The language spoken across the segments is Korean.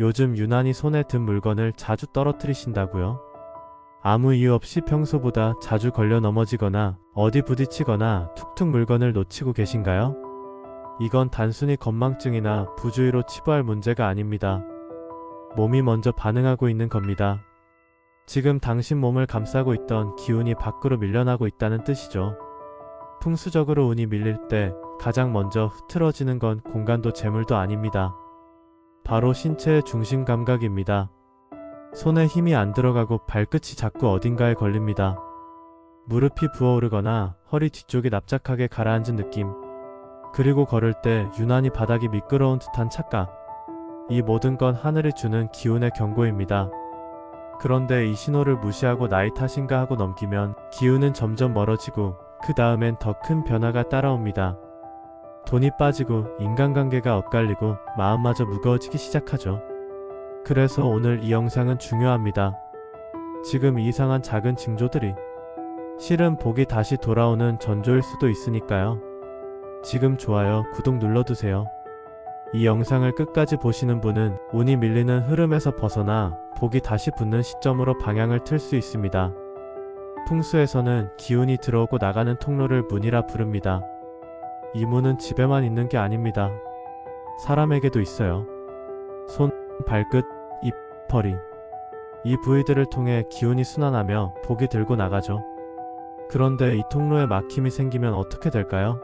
요즘 유난히 손에 든 물건을 자주 떨어뜨리신다고요? 아무 이유 없이 평소보다 자주 걸려 넘어지거나 어디 부딪히거나 툭툭 물건을 놓치고 계신가요? 이건 단순히 건망증이나 부주의로 치부할 문제가 아닙니다. 몸이 먼저 반응하고 있는 겁니다. 지금 당신 몸을 감싸고 있던 기운이 밖으로 밀려나고 있다는 뜻이죠. 풍수적으로 운이 밀릴 때 가장 먼저 흐트러지는 건 공간도 재물도 아닙니다. 바로 신체의 중심 감각입니다. 손에 힘이 안 들어가고 발끝이 자꾸 어딘가에 걸립니다. 무릎이 부어오르거나 허리 뒤쪽이 납작하게 가라앉은 느낌. 그리고 걸을 때 유난히 바닥이 미끄러운 듯한 착각. 이 모든 건 하늘이 주는 기운의 경고입니다. 그런데 이 신호를 무시하고 나이 탓인가 하고 넘기면 기운은 점점 멀어지고 그 다음엔 더 큰 변화가 따라옵니다. 돈이 빠지고 인간관계가 엇갈리고 마음마저 무거워지기 시작하죠. 그래서 오늘 이 영상은 중요합니다. 지금 이상한 작은 징조들이 실은 복이 다시 돌아오는 전조일 수도 있으니까요. 지금 좋아요, 구독 눌러두세요. 이 영상을 끝까지 보시는 분은 운이 밀리는 흐름에서 벗어나 복이 다시 붙는 시점으로 방향을 틀 수 있습니다. 풍수에서는 기운이 들어오고 나가는 통로를 문이라 부릅니다. 이 문은 집에만 있는 게 아닙니다. 사람에게도 있어요. 손, 발끝, 입, 허리. 이 부위들을 통해 기운이 순환하며 복이 들고 나가죠. 그런데 이 통로에 막힘이 생기면 어떻게 될까요?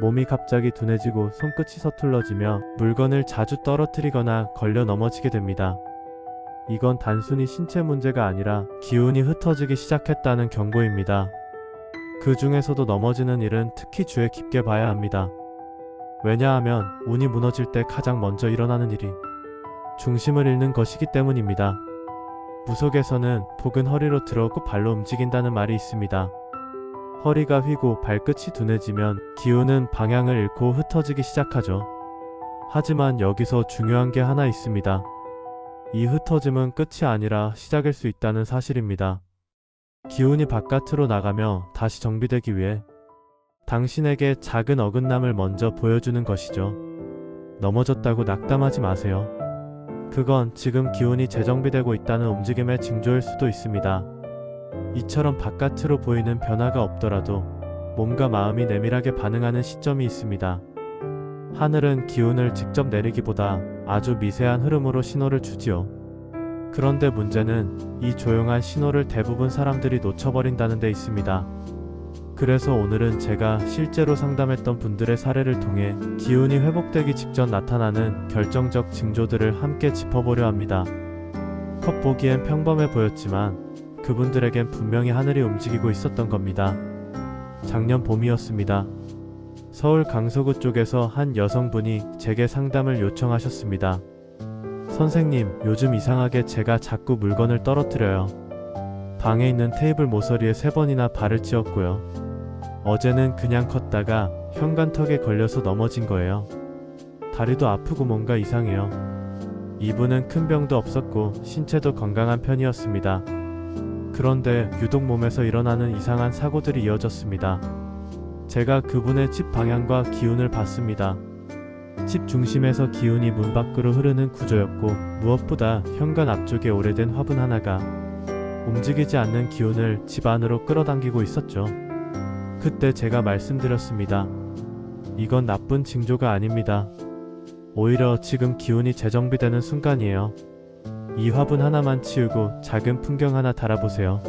몸이 갑자기 둔해지고 손끝이 서툴러지며 물건을 자주 떨어뜨리거나 걸려 넘어지게 됩니다. 이건 단순히 신체 문제가 아니라 기운이 흩어지기 시작했다는 경고입니다. 그 중에서도 넘어지는 일은 특히 주의 깊게 봐야 합니다. 왜냐하면 운이 무너질 때 가장 먼저 일어나는 일이 중심을 잃는 것이기 때문입니다. 무속에서는 복은 허리로 들어오고 발로 움직인다는 말이 있습니다. 허리가 휘고 발끝이 둔해지면 기운은 방향을 잃고 흩어지기 시작하죠. 하지만 여기서 중요한 게 하나 있습니다. 이 흩어짐은 끝이 아니라 시작일 수 있다는 사실입니다. 기운이 바깥으로 나가며 다시 정비되기 위해 당신에게 작은 어긋남을 먼저 보여주는 것이죠. 넘어졌다고 낙담하지 마세요. 그건 지금 기운이 재정비되고 있다는 움직임의 징조일 수도 있습니다. 이처럼 바깥으로 보이는 변화가 없더라도 몸과 마음이 내밀하게 반응하는 시점이 있습니다. 하늘은 기운을 직접 내리기보다 아주 미세한 흐름으로 신호를 주지요. 그런데 문제는 이 조용한 신호를 대부분 사람들이 놓쳐버린다는 데 있습니다. 그래서 오늘은 제가 실제로 상담했던 분들의 사례를 통해 기운이 회복되기 직전 나타나는 결정적 징조들을 함께 짚어보려 합니다. 겉보기엔 평범해 보였지만 그분들에겐 분명히 하늘이 움직이고 있었던 겁니다. 작년 봄이었습니다. 서울 강서구 쪽에서 한 여성분이 제게 상담을 요청하셨습니다. 선생님, 요즘 이상하게 제가 자꾸 물건을 떨어뜨려요. 방에 있는 테이블 모서리에 3번이나 발을 찧었고요. 어제는 그냥 걷다가 현관턱에 걸려서 넘어진 거예요. 다리도 아프고 뭔가 이상해요. 이분은 큰 병도 없었고 신체도 건강한 편이었습니다. 그런데 유독 몸에서 일어나는 이상한 사고들이 이어졌습니다. 제가 그분의 집 방향과 기운을 봤습니다. 집 중심에서 기운이 문 밖으로 흐르는 구조였고 무엇보다 현관 앞쪽에 오래된 화분 하나가 움직이지 않는 기운을 집 안으로 끌어당기고 있었죠. 그때 제가 말씀드렸습니다. 이건 나쁜 징조가 아닙니다. 오히려 지금 기운이 재정비되는 순간이에요. 이 화분 하나만 치우고 작은 풍경 하나 달아보세요.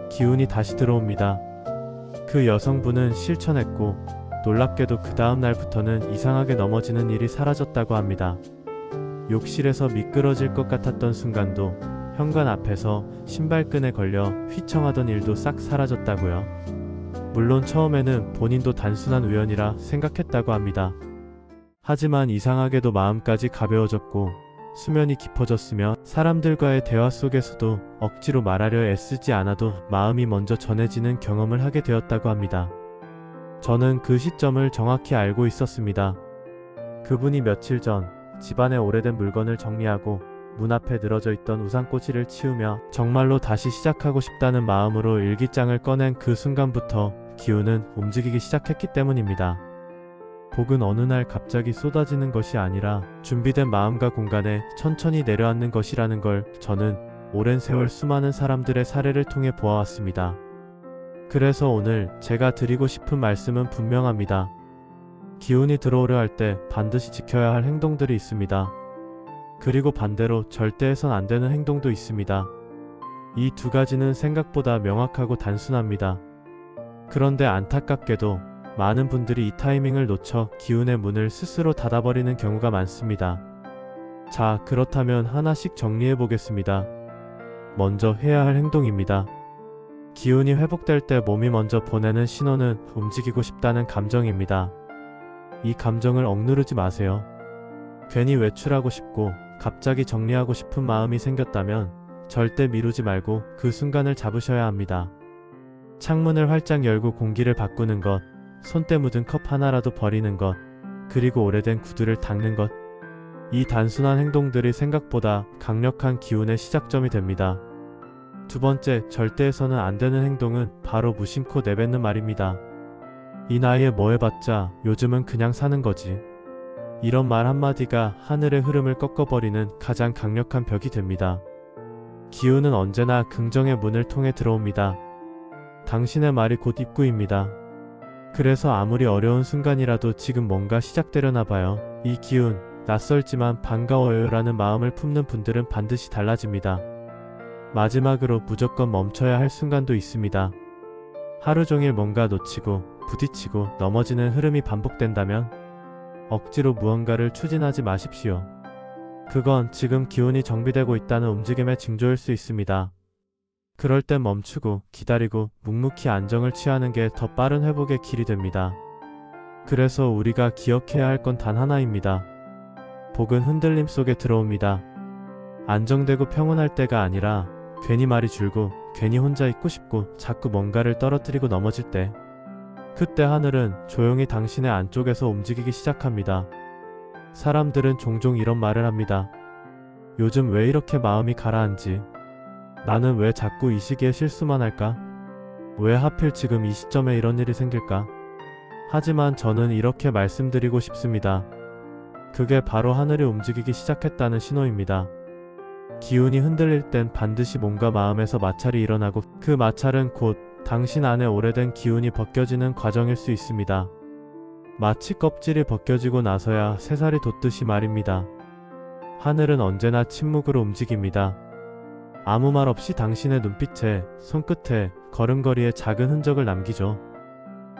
기운이 다시 들어옵니다. 그 여성분은 실천했고 놀랍게도 그 다음 날부터는 이상하게 넘어지는 일이 사라졌다고 합니다. 욕실에서 미끄러질 것 같았던 순간도 현관 앞에서 신발끈에 걸려 휘청하던 일도 싹 사라졌다고요. 물론 처음에는 본인도 단순한 우연이라 생각했다고 합니다. 하지만 이상하게도 마음까지 가벼워졌고 수면이 깊어졌으며 사람들과의 대화 속에서도 억지로 말하려 애쓰지 않아도 마음이 먼저 전해지는 경험을 하게 되었다고 합니다. 저는 그 시점을 정확히 알고 있었습니다. 그분이 며칠 전 집안의 오래된 물건을 정리하고 문 앞에 늘어져 있던 우산꽂이를 치우며 정말로 다시 시작하고 싶다는 마음으로 일기장을 꺼낸 그 순간부터 기운은 움직이기 시작했기 때문입니다. 복은 어느 날 갑자기 쏟아지는 것이 아니라 준비된 마음과 공간에 천천히 내려앉는 것이라는 걸 저는 오랜 세월 수많은 사람들의 사례를 통해 보아왔습니다. 그래서 오늘 제가 드리고 싶은 말씀은 분명합니다. 기운이 들어오려 할 때 반드시 지켜야 할 행동들이 있습니다. 그리고 반대로 절대 해선 안 되는 행동도 있습니다. 이 두 가지는 생각보다 명확하고 단순합니다. 그런데 안타깝게도 많은 분들이 이 타이밍을 놓쳐 기운의 문을 스스로 닫아버리는 경우가 많습니다. 자, 그렇다면 하나씩 정리해 보겠습니다. 먼저 해야 할 행동입니다. 기운이 회복될 때 몸이 먼저 보내는 신호는 움직이고 싶다는 감정입니다. 이 감정을 억누르지 마세요. 괜히 외출하고 싶고 갑자기 정리하고 싶은 마음이 생겼다면 절대 미루지 말고 그 순간을 잡으셔야 합니다. 창문을 활짝 열고 공기를 바꾸는 것, 손때 묻은 컵 하나라도 버리는 것, 그리고 오래된 구두를 닦는 것. 이 단순한 행동들이 생각보다 강력한 기운의 시작점이 됩니다. 두 번째, 절대 해서는 안 되는 행동은 바로 무심코 내뱉는 말입니다. 이 나이에 뭐 해봤자 요즘은 그냥 사는 거지. 이런 말 한마디가 하늘의 흐름을 꺾어버리는 가장 강력한 벽이 됩니다. 기운은 언제나 긍정의 문을 통해 들어옵니다. 당신의 말이 곧 입구입니다. 그래서 아무리 어려운 순간이라도 지금 뭔가 시작되려나 봐요. 이 기운, 낯설지만 반가워요 라는 마음을 품는 분들은 반드시 달라집니다. 마지막으로 무조건 멈춰야 할 순간도 있습니다. 하루 종일 뭔가 놓치고 부딪히고 넘어지는 흐름이 반복된다면 억지로 무언가를 추진하지 마십시오. 그건 지금 기운이 정비되고 있다는 움직임의 징조일 수 있습니다. 그럴 땐 멈추고 기다리고 묵묵히 안정을 취하는 게 더 빠른 회복의 길이 됩니다. 그래서 우리가 기억해야 할 건 단 하나입니다. 복은 흔들림 속에 들어옵니다. 안정되고 평온할 때가 아니라 괜히 말이 줄고 괜히 혼자 있고 싶고 자꾸 뭔가를 떨어뜨리고 넘어질 때, 그때 하늘은 조용히 당신의 안쪽에서 움직이기 시작합니다. 사람들은 종종 이런 말을 합니다. 요즘 왜 이렇게 마음이 가라앉지? 나는 왜 자꾸 이 시기에 실수만 할까? 왜 하필 지금 이 시점에 이런 일이 생길까? 하지만 저는 이렇게 말씀드리고 싶습니다. 그게 바로 하늘이 움직이기 시작했다는 신호입니다. 기운이 흔들릴 땐 반드시 뭔가 마음에서 마찰이 일어나고 그 마찰은 곧 당신 안에 오래된 기운이 벗겨지는 과정일 수 있습니다. 마치 껍질이 벗겨지고 나서야 새살이 돋듯이 말입니다. 하늘은 언제나 침묵으로 움직입니다. 아무 말 없이 당신의 눈빛에, 손끝에, 걸음걸이에 작은 흔적을 남기죠.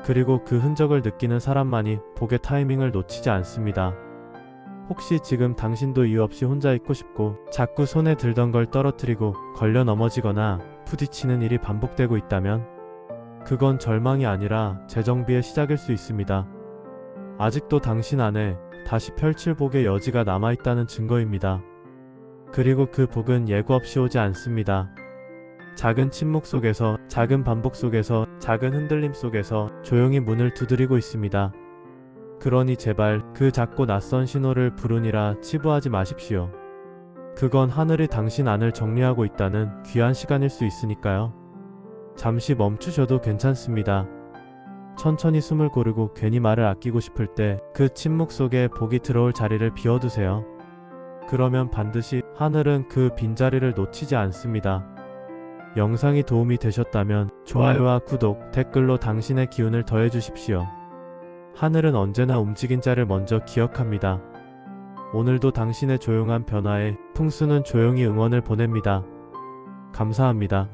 그리고 그 흔적을 느끼는 사람만이 복의 타이밍을 놓치지 않습니다. 혹시 지금 당신도 이유 없이 혼자 있고 싶고 자꾸 손에 들던 걸 떨어뜨리고 걸려 넘어지거나 부딪히는 일이 반복되고 있다면 그건 절망이 아니라 재정비의 시작일 수 있습니다. 아직도 당신 안에 다시 펼칠 복의 여지가 남아있다는 증거입니다. 그리고 그 복은 예고 없이 오지 않습니다. 작은 침묵 속에서, 작은 반복 속에서, 작은 흔들림 속에서 조용히 문을 두드리고 있습니다. 그러니 제발 그 작고 낯선 신호를 부르니라 치부하지 마십시오. 그건 하늘이 당신 안을 정리하고 있다는 귀한 시간일 수 있으니까요. 잠시 멈추셔도 괜찮습니다. 천천히 숨을 고르고 괜히 말을 아끼고 싶을 때 그 침묵 속에 복이 들어올 자리를 비워두세요. 그러면 반드시 하늘은 그 빈자리를 놓치지 않습니다. 영상이 도움이 되셨다면 좋아요와 구독, 댓글로 당신의 기운을 더해주십시오. 하늘은 언제나 움직인 자를 먼저 기억합니다. 오늘도 당신의 조용한 변화에 풍수는 조용히 응원을 보냅니다. 감사합니다.